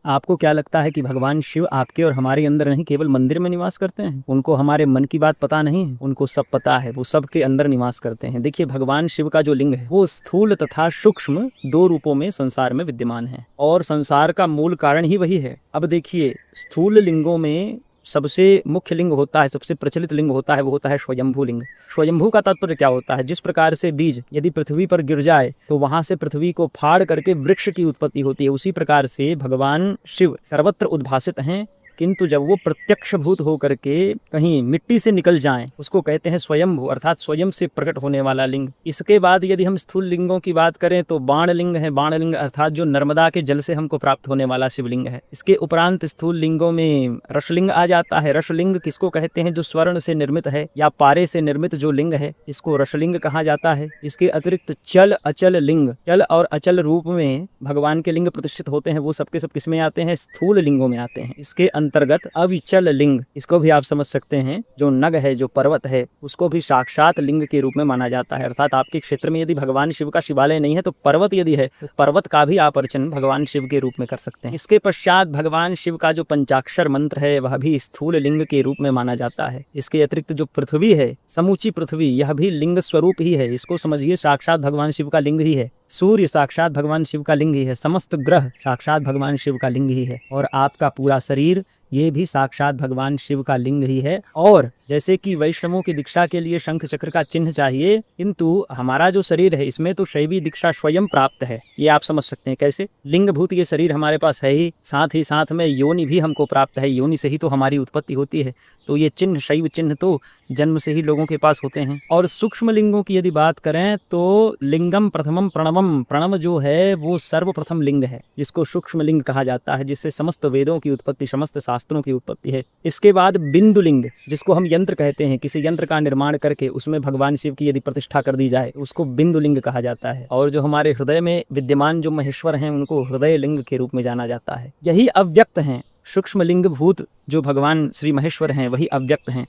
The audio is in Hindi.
आपको क्या लगता है कि भगवान शिव आपके और हमारे अंदर नहीं केवल मंदिर में निवास करते हैं? उनको हमारे मन की बात पता नहीं है? उनको सब पता है, वो सबके अंदर निवास करते हैं। देखिए, भगवान शिव का जो लिंग है वो स्थूल तथा सूक्ष्म दो रूपों में संसार में विद्यमान है, और संसार का मूल कारण ही वही है। अब देखिए, स्थूल लिंगों में सबसे मुख्य लिंग होता है, सबसे प्रचलित लिंग होता है, वो होता है स्वयंभू लिंग। स्वयंभू का तात्पर्य क्या होता है? जिस प्रकार से बीज यदि पृथ्वी पर गिर जाए तो वहां से पृथ्वी को फाड़ करके वृक्ष की उत्पत्ति होती है, उसी प्रकार से भगवान शिव सर्वत्र उद्भासित हैं, किंतु जब वो प्रत्यक्षभूत होकर के कहीं मिट्टी से निकल जाएं, उसको कहते हैं स्वयंभू, अर्थात स्वयं से प्रकट होने वाला लिंग। इसके बाद यदि हम स्थूल लिंगों की बात करें तो बाण लिंग है। बाण लिंग अर्थात जो नर्मदा के जल से हमको प्राप्त होने वाला शिवलिंग है। इसके उपरांत स्थूल लिंगों में रसलिंग आ जाता है। रसलिंग किसको कहते हैं? जो स्वर्ण से निर्मित है या पारे से निर्मित जो लिंग है, इसको रसलिंग कहा जाता है। इसके अतिरिक्त चल अचल लिंग, चल और अचल रूप में भगवान के लिंग प्रतिष्ठित होते हैं, वो सबके सब किसमें आते हैं? स्थूल लिंगों में आते हैं। इसके अंतर्गत अविचल लिंग, इसको भी आप समझ सकते हैं, जो नग है, जो पर्वत है, उसको भी साक्षात लिंग के रूप में माना जाता है। अर्थात आपके क्षेत्र में यदि भगवान शिव का शिवालय नहीं है तो पर्वत यदि है तो पर्वत का भी आप अर्चन भगवान शिव के रूप में कर सकते हैं। इसके पश्चात भगवान शिव का जो पंचाक्षर मंत्र है वह भी स्थूल लिंग के रूप में माना जाता है। इसके अतिरिक्त जो पृथ्वी है, समूची पृथ्वी, यह भी लिंग स्वरूप ही है। इसको समझिए, साक्षात भगवान शिव का लिंग ही है। सूर्य साक्षात भगवान शिव का लिंग ही है। समस्त ग्रह साक्षात भगवान शिव का लिंग ही है। और आपका पूरा शरीर, ये भी साक्षात भगवान शिव का लिंग ही है। और जैसे कि वैष्णवों की दीक्षा के लिए शंख चक्र का चिन्ह चाहिए, किंतु हमारा जो शरीर है इसमें तो शैवी दीक्षा स्वयं प्राप्त है। ये आप समझ सकते हैं कैसे? लिंगभूत ये शरीर हमारे पास है ही, साथ ही साथ में योनि भी हमको प्राप्त है। योनि से ही तो हमारी उत्पत्ति होती है। तो ये चिन्ह, शैव चिन्ह तो जन्म से ही लोगों के पास होते हैं। और सूक्ष्म लिंगों की यदि बात करें तो लिंगम प्रथमम प्रणवम, प्रणव जो है वो सर्वप्रथम लिंग है, जिसको सूक्ष्म लिंग कहा जाता है, जिससे समस्त वेदों की उत्पत्ति, समस्त शास्त्रों की उत्पत्ति है। इसके बाद बिंदु लिंग, जिसको हम यंत्र कहते हैं, किसी यंत्र का निर्माण करके उसमें भगवान शिव की यदि प्रतिष्ठा कर दी जाए उसको बिंदु लिंग कहा जाता है। और जो हमारे हृदय में विद्यमान जो महेश्वर हैं उनको हृदय लिंग के रूप में जाना जाता है। यही अव्यक्त हैं। सूक्ष्म लिंग भूत जो भगवान श्री महेश्वर हैं वही अव्यक्त हैं।